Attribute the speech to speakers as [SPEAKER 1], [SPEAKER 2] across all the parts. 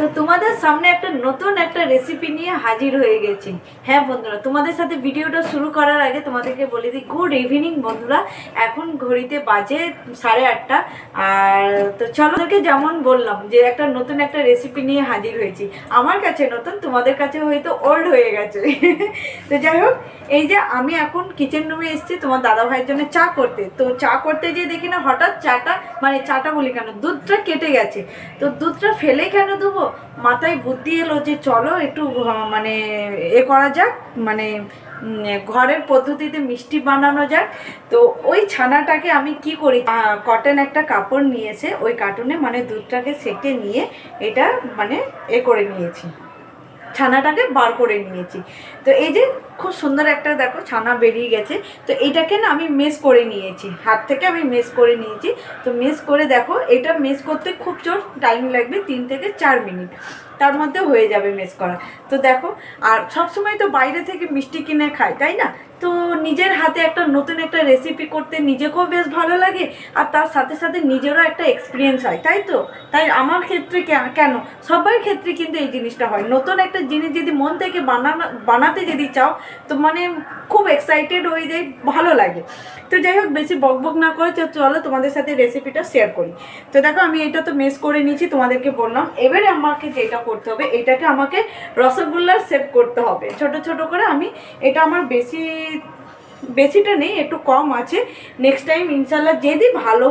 [SPEAKER 1] তো তোমাদের সামনে একটা নতুন একটা রেসিপি নিয়ে হাজির হয়ে গেছি। হ্যাঁ বন্ধুরা, তোমাদের সাথে ভিডিওটা শুরু করার আগে তোমাদেরকে বলে দিই গুড ইভিনিং বন্ধুরা। এখন ঘড়িতে বাজে 8:30। আর তো চলো, ওদেরকে যেমন বললাম যে একটা নতুন একটা রেসিপি নিয়ে হাজির হয়েছি। আমার কাছে নতুন, তোমাদের কাছে হয়তো ওল্ড হয়ে গেছে। তো যাই হোক, এই যে আমি এখন কিচেন রুমে এসেছি তোমার দাদা ভাইয়ের জন্য চা করতে। তো চা করতে গিয়ে দেখি না হঠাৎ চাটা বলি কেন, দুধটা কেটে গেছে। তো দুধটা ফেলে কেন দেবো, মাথায় বুদ্ধি এলো যে চলো একটু মানে করা যাক, মানে ঘরের পদ্ধতিতে মিষ্টি বানানো যাক। তো ওই ছানাটাকে আমি কি করি, কটন একটা কাপড় নিয়েছে, ওই কার্টুনে মানে দুধটাকে সেকে নিয়ে এটা মানে করে নিয়েছি, ছানাটাকে বার করে নিয়েছি। তো এই যে খুব সুন্দর একটা দেখো ছানা বেরিয়ে গেছে। তো এইটাকে না আমি মেস করে নিয়েছি, হাত থেকে আমি মেস করে নিয়েছি। তো মেস করে দেখো, এটা মেস করতে খুব জোর টাইম লাগবে, 3 থেকে 4 মিনিট, তার মধ্যে হয়ে যাবে মেস করা। তো দেখো, আর সবসময় তো বাইরে থেকে মিষ্টি কিনে খাই, তাই না? তো নিজের হাতে একটা নতুন একটা রেসিপি করতে নিজেকেও বেশ ভালো লাগে, আর তার সাথে সাথে নিজেরও একটা এক্সপিরিয়েন্স হয়, তাই তো? তাই আমার ক্ষেত্রে কেন, সবার ক্ষেত্রে কিন্তু এই জিনিসটা হয়। নতুন একটা জিনিস যদি মন থেকে বানাতে যদি চাও, তো মানে খুব এক্সাইটেড হয়ে যায়, ভালো লাগে। তো যাই হোক, বেশি বকবক না করে চলো তোমাদের সাথে রেসিপিটা শেয়ার করি। তো দেখো, আমি এটা তো মেস করে নিয়েছি, তোমাদেরকে বললাম। এবারে আমাকে যেটা করতে হবে, এটাকে আমাকে রসগোল্লার শেপ করতে হবে ছোট ছোট করে। আমি এটা আমার বেশিটা নেই, একটু কম আছে। নেক্সট টাইম ইনশাল্লাহ যদি ভালো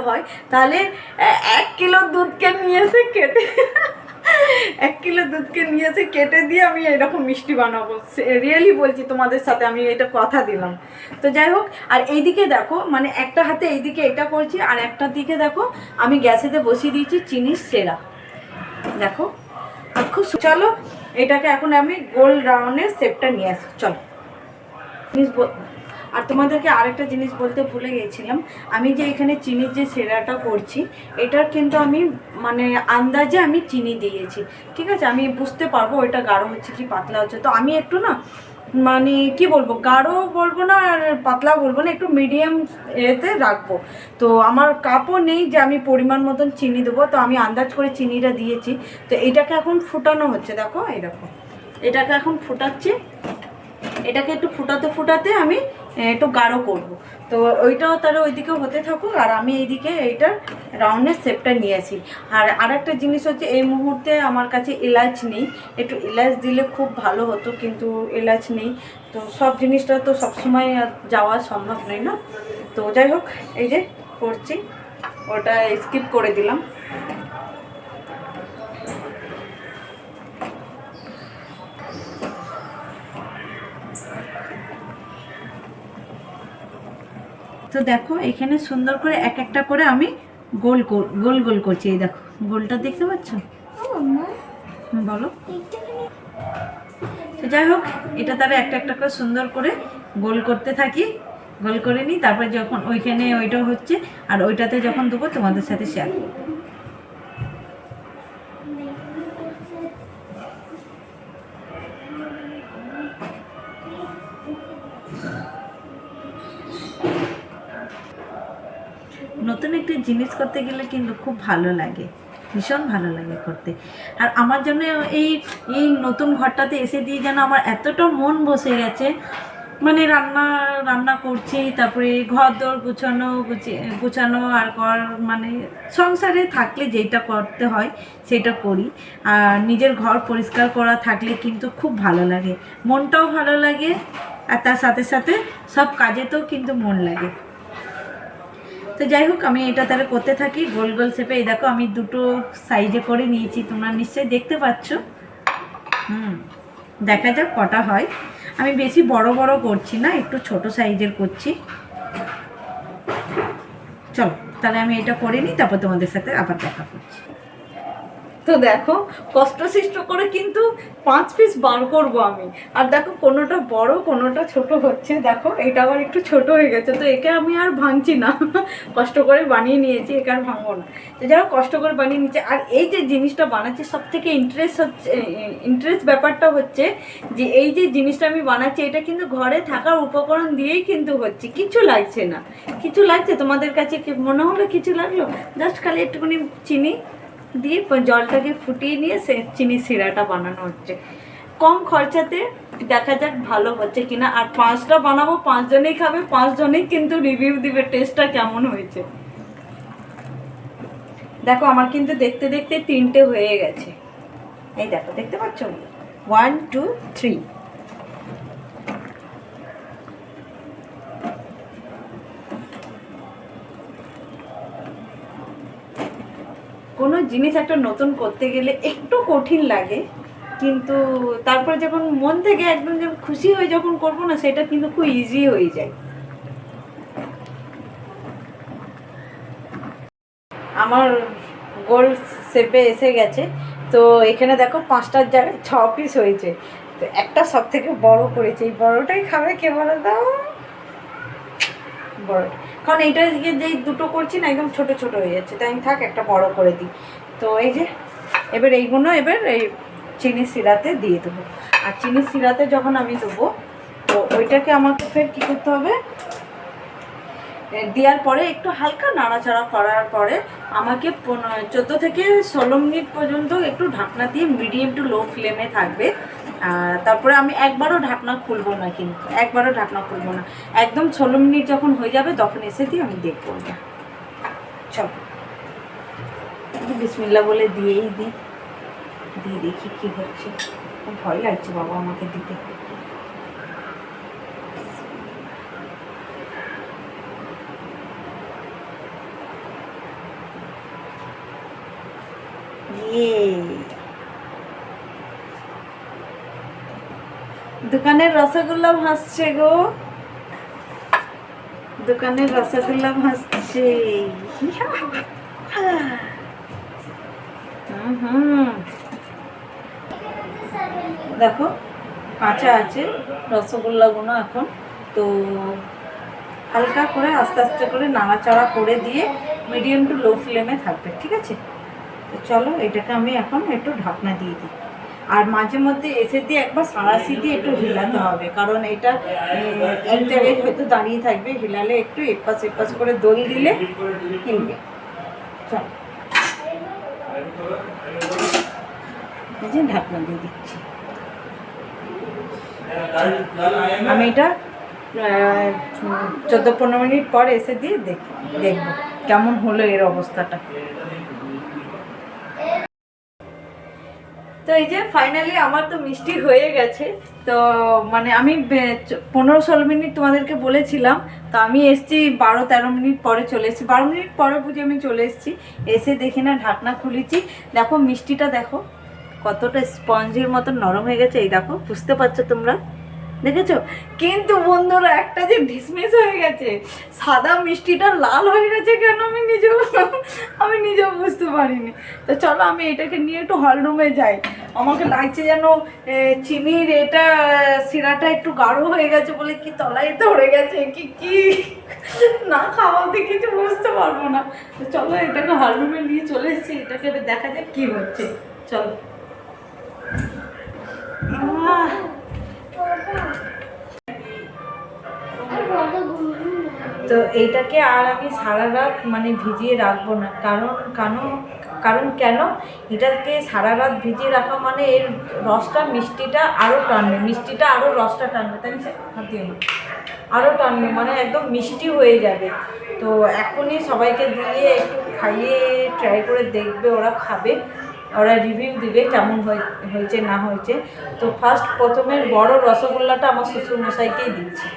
[SPEAKER 1] হয় তাহলে 1 কিলো দুধকে নিয়ে এসে কেটে 1 কিলো দুধকে নিয়ে এসে কেটে দিয়ে আমি এরকম মিষ্টি বানাবো। রিয়েলি বলছি তোমাদের সাথে, আমি এটা কথা দিলাম। তো যাই হোক, আর এইদিকে দেখো, মানে একটা হাতে এইদিকে এটা করছি, আর একটা দিকে দেখো আমি গ্যাসেতে বসিয়ে দিয়েছি চিনির সেরা। দেখো, আর খুব চলো এটাকে এখন আমি গোল রাউন্ডের শেপটা নিয়ে আসি। চলো, আর তোমাদেরকে আরেকটা জিনিস বলতে ভুলে গেছিলাম। আমি যে এখানে চিনির যে সেরাটা করছি, এটার কিন্তু আমি মানে আন্দাজে আমি চিনি দিয়েছি, ঠিক আছে? আমি বুঝতে পারবো ওইটা গাঢ় হচ্ছে কি পাতলা হচ্ছে। তো আমি একটু না মানে কি বলবো, গাঢ় বলবো না আর পাতলা বলবো না, একটু মিডিয়াম এতে রাখবো। তো আমার কাপও নেই যে আমি পরিমাণ মতন চিনি দেবো, তো আমি আন্দাজ করে চিনিটা দিয়েছি। তো এইটাকে এখন ফুটানো হচ্ছে, দেখো এই দেখো, এটাকে এখন ফুটাচ্ছি। এটাকে একটু ফুটাতে আমি একটু গাঢ় করব। তো ওইটাও তাহলে ওইদিকে হতে থাকুক, আর আমি এইদিকে এইটার রাউন্ডের শেপটা নিয়ে আসি। আর আরেকটা জিনিস হচ্ছে, এই মুহূর্তে আমার কাছে এলাচ নেই, একটু এলাচ দিলে খুব ভালো হতো, কিন্তু এলাচ নেই। তো সব জিনিসটা তো সবসময় যাওয়া সম্ভব নয় না। তো যাই হোক, এই যে করছি, ওটা স্কিপ করে দিলাম। তো দেখো, এখানে সুন্দর করে এক একটা করে আমি গোল গোল করছি। এই দেখো, গোলটা দেখতে পাচ্ছ? বলো। তো যাই হোক, এটা তারা একটা একটা করে সুন্দর করে গোল করতে থাকি, গোল করে নিই। তারপর যখন ওইখানে ওইটা হচ্ছে, আর ওইটাতে যখন দেবো তোমাদের সাথে শেয়ার করবো। নতুন একটা জিনিস করতে গেলে কিন্তু খুব ভালো লাগে, ভীষণ ভালো লাগে করতে। আর আমার জন্য এই এই নতুন ঘরটাতে এসে দিয়ে যেন আমার এতটা মন বসে গেছে, মানে রান্না করছি, তারপরে ঘর দর গুছানো আর মানে সংসারে থাকলে যেটা করতে হয় সেটা করি। আর নিজের ঘর পরিষ্কার করা থাকলে কিন্তু খুব ভালো লাগে, মনটাও ভালো লাগে, আর তার সাথে সাথে সব কাজেতেও কিন্তু মন লাগে। তো যাই হোক, আমি এটা তাহলে করতে থাকি গোল গোল শেপে। এই দেখো, আমি দুটো সাইজে করে নিয়েছি, তোমরা নিশ্চয়ই দেখতে পাচ্ছ। দেখা যাক কটা হয়। আমি বেশি বড় বড় করছি না, একটু ছোট সাইজের করছি। চলো তাহলে আমি এটা করে নিই, তারপর তোমাদের সাথে আবার দেখা করছি। তো দেখো, কষ্ট করে কিন্তু 5 পিস বার করবো আমি। আর দেখো, কোনোটা বড় কোনোটা ছোট হচ্ছে। দেখো, এটা আবার একটু ছোট হয়ে গেছে, তো একে আমি আর ভাঙছি না। কষ্ট করে বানিয়ে নিয়েছি, একে আর ভাঙবো না। তো যাই হোক, কষ্ট করে বানিয়ে নিয়েছি। আর এই যে জিনিসটা বানাচ্ছি, সব থেকে ইন্টারেস্ট ব্যাপারটা হচ্ছে যে এই যে জিনিসটা আমি বানাচ্ছি, এটা কিন্তু ঘরে থাকার উপকরণ দিয়েই কিন্তু হচ্ছে, কিছু লাগছে না। কিছু লাগছে তোমাদের কাছে কি মনে হলো? কিছু লাগলো? জাস্ট খালি একটুখানি চিনি, দিয়ে জলটাকে ফুটিয়ে নিয়ে সে চিনি শিরাটা বানানো হচ্ছে কম খরচাতে। দেখা যাক ভালো হচ্ছে কিনা। আর 5টা বানাবো, 5 জনেই খাবে, 5 জনেই কিন্তু রিভিউ দিবে টেস্টটা কেমন হয়েছে। দেখো আমার কিন্তু দেখতে দেখতে 3টে হয়ে গেছে। এই দেখো, দেখতে পাচ্ছ? 1 2 3। কোনো জিনিস একটা নতুন করতে গেলে একটু কঠিন লাগে, কিন্তু তারপরে যখন মন থেকে একদম যখন খুশি হয়ে যখন করবো না, সেটা কিন্তু খুব ইজি হয়ে যায়। আমার গোল শেপে এসে গেছে। তো এখানে দেখো 5টার জায়গায় 6 পিস হয়েছে। তো একটা সব থেকে বড় করেছে, এই বড়টাই খাবে কে বলে দাও? বড়, কারণ এইটা যেই দুটো করছি না একদম ছোট ছোট হয়ে যাচ্ছে, তাই আমি থাক একটা বড় করে দিই। তো এই যে এবার এইগুলো এবার এই চিনি শিরাতে দিয়ে দেবো। আর চিনি শিরাতে যখন আমি দেবো, তো ওইটাকে আমাকে ফের কী করতে হবে, দেওয়ার পরে একটু হালকা নাড়াচাড়া করার পরে আমাকে 14 থেকে 16 মিনিট পর্যন্ত একটু ঢাকনা দিয়ে মিডিয়াম টু লো ফ্লেমে থাকবে। তারপরে আমি একবারও ঢাকনা খুলবো না, কিন্তু একবারও ঢাকনা খুলবো না। একদম 16 মিনিট যখন হয়ে যাবে তখন এসে দিয়ে আমি দেখবো না। চল বিসমিল্লা বলে দিয়েই দিয়ে দেখি কী হচ্ছে। ভয় লাগছে বাবা আমাকে দিতে। দোকানের রসগোল্লা ভাসছে গো, দোকানের রসগোল্লা ভাসছে। দেখো কাঁচা আছে রসগোল্লাগুলো এখন। তো হালকা করে আস্তে আস্তে করে নাড়াচাড়া করে দিয়ে মিডিয়াম টু লো ফ্লেমে থাকবে, ঠিক আছে? তো চলো এটাকে আমি এখন একটু ঢাকনা দিয়ে দিই। আর মাঝে মধ্যে এসে দিয়ে একবার সাঁড়াশি দিয়ে একটু হিলাতে হবে, কারণ এটা এক জায়গায় হয়তো দাঁড়িয়ে থাকবে, হিলালে একটু এপাশ এপাশ করে দোল দিলে হিলবে। চল এই যে ঢাকনা দিয়ে দিচ্ছি। আমি এটা 14-15 মিনিট পর এসে দিয়ে দেখবো কেমন হলো এর অবস্থাটা। তো এই যে ফাইনালি আমার তো মিষ্টি হয়ে গেছে। তো মানে আমি 15-16 মিনিট তোমাদেরকে বলেছিলাম, তো আমি এসছি 12-13 মিনিট পরে চলে এসেছি, 12 মিনিট পরে বুঝে আমি চলে এসেছি। এসে দেখি না ঢাকনা খুলেছি, দেখো মিষ্টিটা দেখো কতটা স্পঞ্জের মতন নরম হয়ে গেছে। এই দেখো, বুঝতে পারছো তোমরা, দেখেছো? কিন্তু বন্ধুরা একটা যে ঢিসমিস হয়ে গেছে, সাদা মিষ্টিটা লাল হয়ে গেছে কেন আমি নিজেও বুঝতে পারিনি। তো চলো আমি এটাকে নিয়ে একটু হলরুমে যাই। আমাকে লাগছে যেন চিনির এটা শিরাটা একটু গাঢ় হয়ে গেছে বলে কি তলায় ধরে গেছে কি না খাওয়াতে কিছু বুঝতে পারবো না। তো চলো এটাকে হলরুমে নিয়ে চলে এসেছি, এটাকে দেখা যাক কী হচ্ছে। চলো। তো এইটাকে আর আমি সারা রাত মানে ভিজিয়ে রাখবো না, কারণ কেন, এটাকে সারা রাত ভিজিয়ে রাখা মানে এর রসটা মিষ্টিটা আরও টানবে, মিষ্টিটা আরও রসটা টানবে, তাই না? আরও টানবে, মানে একদম মিষ্টি হয়ে যাবে। তো এখনই সবাইকে দিয়ে একটু খাইয়ে ট্রাই করে দেখবে, ওরা খাবে, ওরা রিভিউ দিবে কেমন হয়েছে না হয়েছে। তো প্রথমে বড় রসগোল্লাটা আমার শ্বশুরমশাইকেই দিচ্ছি।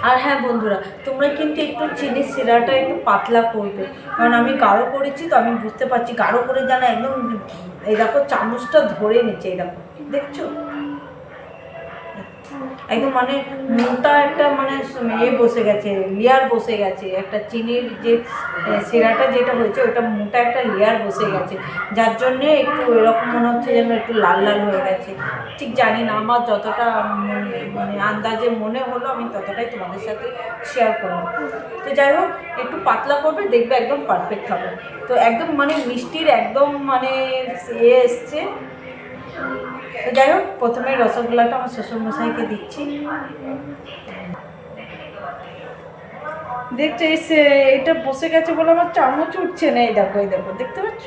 [SPEAKER 1] আর হ্যাঁ বন্ধুরা, তোমরা কিন্তু একটু চিনির শিরাটা একটু পাতলা করবে, কারণ আমি গাঢ় করেছি, তো আমি বুঝতে পারছি গাঢ় করে যেন একদম এই দেখো চামচটা ধরে নিচ্ছে, এই দেখো, দেখছো একদম মানে মোটা একটা মানে বসে গেছে, লেয়ার বসে গেছে, একটা চিনির যে শিরাটা যেটা হয়েছে ওটা মোটা একটা লেয়ার বসে গেছে, যার জন্যে একটু এরকম মনে হচ্ছে যেন একটু লাল লাল হয়ে গেছে। ঠিক জানি না, আমার যতটা মানে আন্দাজে মনে হলো আমি ততটাই তোমাদের সাথে শেয়ার করবো। তো যাই হোক, একটু পাতলা করবে, দেখবে একদম পারফেক্ট হবে। তো একদম মানে মিষ্টির একদম মানে এসছে। তো যাই হোক, প্রথমে রসগোল্লাটা আমার শ্বশুরমশাইকে দিচ্ছি। দেখছো এটা বসে গেছে বলে আমার চামচ উঠছে না। এই দেখো দেখতে পাচ্ছ?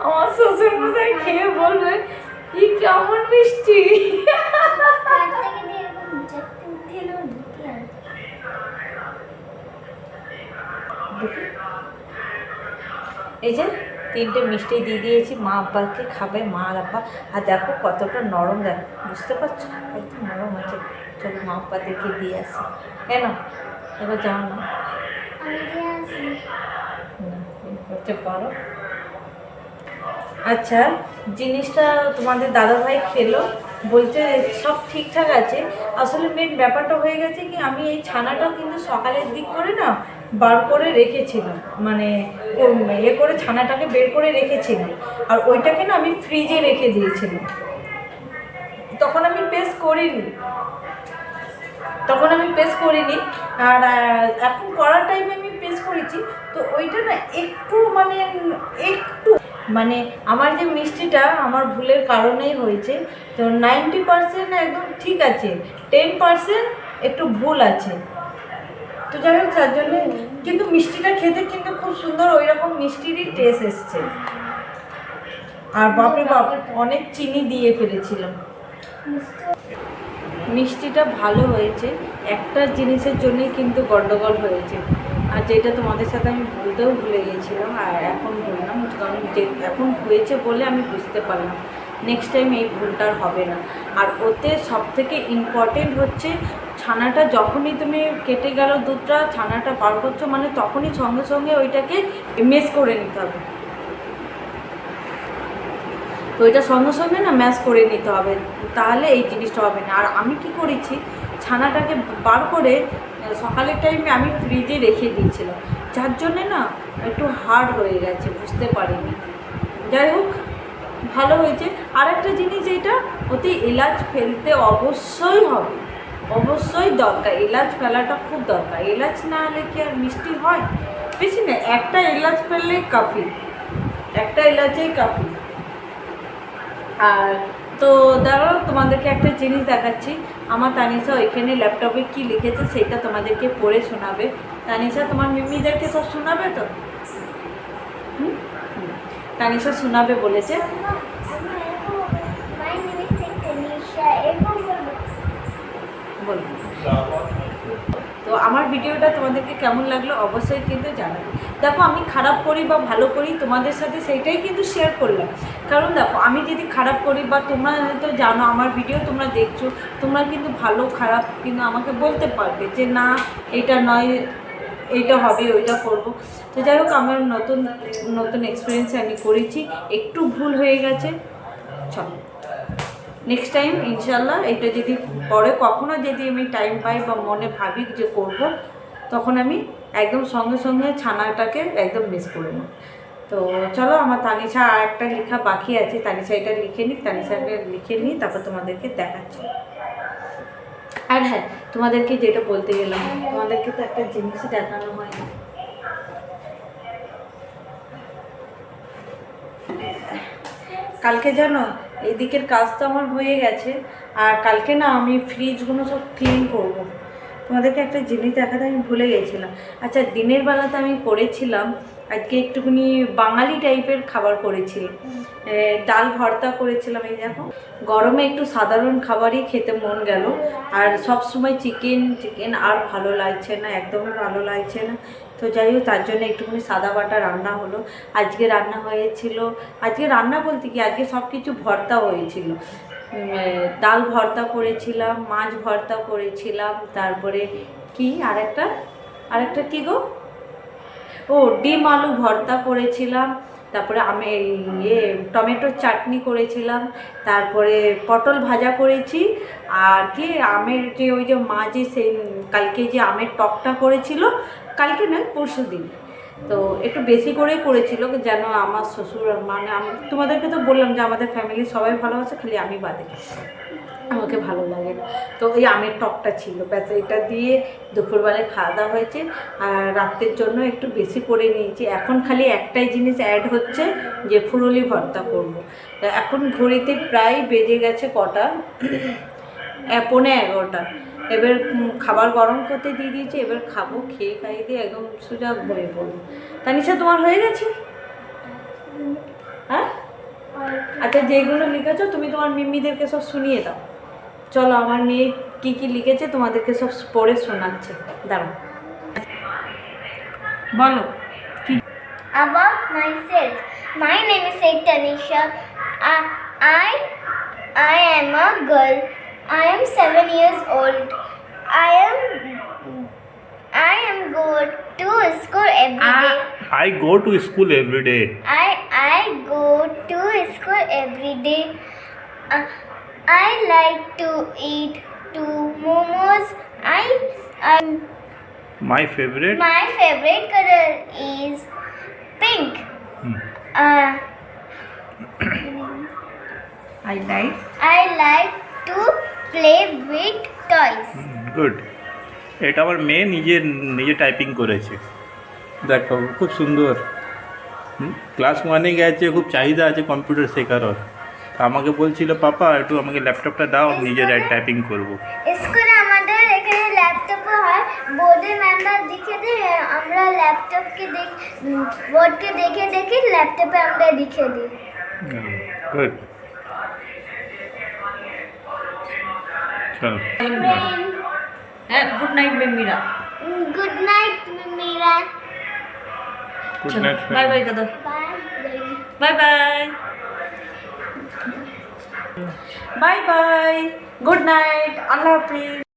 [SPEAKER 1] আমার শ্বশুর মশাই খেয়ে বলবে কি কেমন মিষ্টি। এই যে 3টে মিষ্টি দিয়ে দিয়েছি, মা আব্বাকে খাবে, মা আর আব্বা। আর দেখো কতটা নরম, দেখো বুঝতে পারছো একদম নরম আছে। চলো মা আব্বাদেরকে দিয়ে আসি। কেন এবার যাও না, করতে পারো। আচ্ছা, জিনিসটা তোমাদের দাদাভাই খেলো, বলছে সব ঠিকঠাক আছে। আসলে মেন ব্যাপারটা হয়ে গেছে কি, আমি এই ছানাটা কিন্তু সকালের দিক করে না বার করে রেখেছিলাম, মানে করে ছানাটাকে বের করে রেখেছিলাম, আর ওইটাকে না আমি ফ্রিজে রেখে দিয়েছিলাম। তখন আমি পেস্ট করিনি, আর এখন করার টাইমে আমি পেস্ট করেছি। তো ওইটা না একটু মানে আমার যে মিষ্টিটা আমার ভুলের কারণেই হয়েছে। তো 90% একদম ঠিক আছে, 10% একটু ভুল আছে। তো যাই হোক, তার জন্য কিন্তু মিষ্টিটা খেতে কিন্তু খুব সুন্দর, ওই রকম মিষ্টিরই টেস্ট এসছে। আর বাপরে বাপ, অনেক চিনি দিয়ে ফেলেছিলাম। মিষ্টিটা ভালো হয়েছে, একটা জিনিসের জন্যই কিন্তু গন্ডগোল হয়েছে, আর যেটা তোমাদের সাথে আমি বলতেও ভুলে গিয়েছিলাম, আর এখন বললাম, কারণ যে এখন হয়েছে বলে আমি বুঝতে পারলাম। নেক্সট টাইম এই ভুলটা হবে না। আর ওতে সবথেকে ইম্পর্টেন্ট হচ্ছে ছানাটা যখনই তুমি কেটে গেল দুধটা, ছানাটা বার করছো মানে তখনই সঙ্গে সঙ্গে ওইটাকে মেস করে নিতে হবে। তো ওইটা সঙ্গে সঙ্গে না ম্যাশ করে নিতে হবে, তাহলে এই জিনিসটা হবে না। আর আমি কি করেছি, ছানাটাকে বার করে সকালের টাইমে আমি ফ্রিজে রেখে দিয়েছিলাম, যার জন্যে না একটু হার্ড হয়ে গেছে, বুঝতে পারিনি। যাই হোক, ভালো হয়েছে। আর একটা জিনিস, এইটা ওতে এলাচ ফেলতে অবশ্যই হবে, অবশ্যই দরকার, এলাচ ফেলাটা খুব দরকার। এলাচ না হলে কি আর মিষ্টি হয়? বেশি না, একটা এলাচ ফেললেই কাফি, একটা এলাচেই কাফি। আর তো দাঁড়াও, তোমাদেরকে একটা জিনিস দেখাচ্ছি। আমার তানিশা ওইখানে ল্যাপটপে কি লিখেছে সেটা তোমাদেরকে পড়ে শোনাবে। তানিশা তোমার মিমিদেরকে সব শোনাবে তো? তানিশা শোনাবে বলেছে। তো আমার ভিডিওটা তোমাদেরকে কেমন লাগলো অবশ্যই কিন্তু জানাবে। দেখো, আমি খারাপ করি বা ভালো করি তোমাদের সাথে সেইটাই কিন্তু শেয়ার করলাম। কারণ দেখো, আমি যদি খারাপ করি বা তোমরা হয়তো জানো আমার ভিডিও তোমরা দেখছো, তোমরা কিন্তু ভালো খারাপ কিন্তু আমাকে বলতে পারবে যে না এটা নয়, এইটা হবে, ওইটা করব। তো যাই হোক, আমার নতুন এক্সপিরিয়েন্স আমি করেছি, একটু ভুল হয়ে গেছে। চলো, নেক্সট টাইম ইনশাল্লাহ এটা যদি পরে কখনো যদি আমি টাইম পাই বা মনে ভাবি যে করব, তখন আমি একদম সঙ্গে সঙ্গে ছানাটাকে একদম মিস করে নিই। তো চলো, আমার তানিশা আর একটা লেখা বাকি আছে, তানিশা এটা লিখে নিই, তানিশাকে লিখে নিই, তারপর তোমাদেরকে দেখাচ্ছি। আর হ্যাঁ, তোমাদেরকে যেটা বলতে গেলাম, তোমাদেরকে তো একটা জিনিস দেখানো হয় না। কালকে জানো, এই দিকের কাজ তো আমার হয়ে গেছে, আর কালকে না আমি ফ্রিজগুলো সব ক্লিন করব। তোমাদেরকে একটা জিনিস দেখাতে আমি ভুলে গেছিলাম। আচ্ছা, দিনের বেলাতে আমি করেছিলাম আজকে একটুখানি বাঙালি টাইপের খাবার করেছিলাম, ডাল ভর্তা করেছিলাম। এই দেখো, গরমে একটু সাধারণ খাবারই খেতে মন গেল, আর সব সময় চিকেন আর ভালো লাগছে না, একদমই ভালো লাগছে না। তো যাই হোক, তার জন্য একটুখানি সাদা বাটা রান্না হলো। আজকে রান্না হয়েছিল, আজকে রান্না বলতে কি আজকে সব কিছু ভর্তা হয়েছিল। ডাল ভর্তা করেছিলাম, মাছ ভর্তা করেছিলাম, তারপরে কি আরেকটা কি গো, ও ডিম আলু ভর্তা করেছিলাম, তারপরে আমি টমেটোর চাটনি করেছিলাম, তারপরে পটল ভাজা করেছি, আর কি আমের যে ওই যে মা যে সেই কালকে যে আমের টকটা করেছিল, কালকে নয় পরশু দিন, তো একটু বেশি করেই করেছিল যেন আমার শ্বশুর, মানে তোমাদেরকে তো বললাম যে আমাদের ফ্যামিলি সবাই ভালোবাসে, খালি আমি বাদে। আমাকে ভালো লাগে না। তো ওই আমের টকটা ছিল, ব্যাস এটা দিয়ে দুপুরবেলায় খাওয়া দাওয়া হয়েছে। আর রাতের জন্য একটু বেশি করে নিয়েছি। এখন খালি একটাই জিনিস অ্যাড হচ্ছে যে ফুরুলি ভর্তা করব। এখন ঘড়িতে প্রায় বেজে গেছে কটা, 11:15। এবার খাবার গরম করতে দিয়ে দিয়েছি, এবার খাবো, খেয়ে খাইয়ে দিয়ে একদম সোজা ঘুমিয়ে পড়বো। তানিশা তোমার হয়ে গেছে? হ্যাঁ আচ্ছা, যেগুলো লিখেছো তুমি তোমার মিম্মিদেরকে সব শুনিয়ে দাও। চলো, আমার মেয়ে কী কী লিখেছে তোমাদেরকে সব পড়ে শোনাচ্ছে, দাঁড়াও বলো।
[SPEAKER 2] About myself, my name is Said Tanisha. I I am a girl. I am 7 years old. I am go to school every day.
[SPEAKER 3] I go to school every day.
[SPEAKER 2] I go to school every day. I like to eat two momos.
[SPEAKER 3] My favorite.
[SPEAKER 2] My favorite color is pink. I like to play with toys.
[SPEAKER 3] Good. এটা আমার মেয়ে নিজে typing করেছে, দেখো খুব সুন্দর। Class 1-এ গেছে, খুব চাহিদা আছে কম্পিউটার শেখার ওর। আমাকে বলছিল পাপা একটু আমাকে ল্যাপটপটা দাও, নিজে টাইপিং করবো।
[SPEAKER 2] স্কুলে আমাদের এখানে ল্যাপটপ হয়, বোর্ডে ম্যামরা লিখে দেয়, আমরা বোর্ডকে দেখে দেখে ল্যাপটপে আমরা লিখে দিই।
[SPEAKER 3] গুড, চলো।
[SPEAKER 1] হ্যাঁ, গুড নাইট মেমিরা।
[SPEAKER 2] Good night Mira.
[SPEAKER 3] Good night.
[SPEAKER 1] Bye bye দাদা।
[SPEAKER 2] Bye.
[SPEAKER 1] Bye bye. Bye bye, good night, আল্লাহ হাফিজ।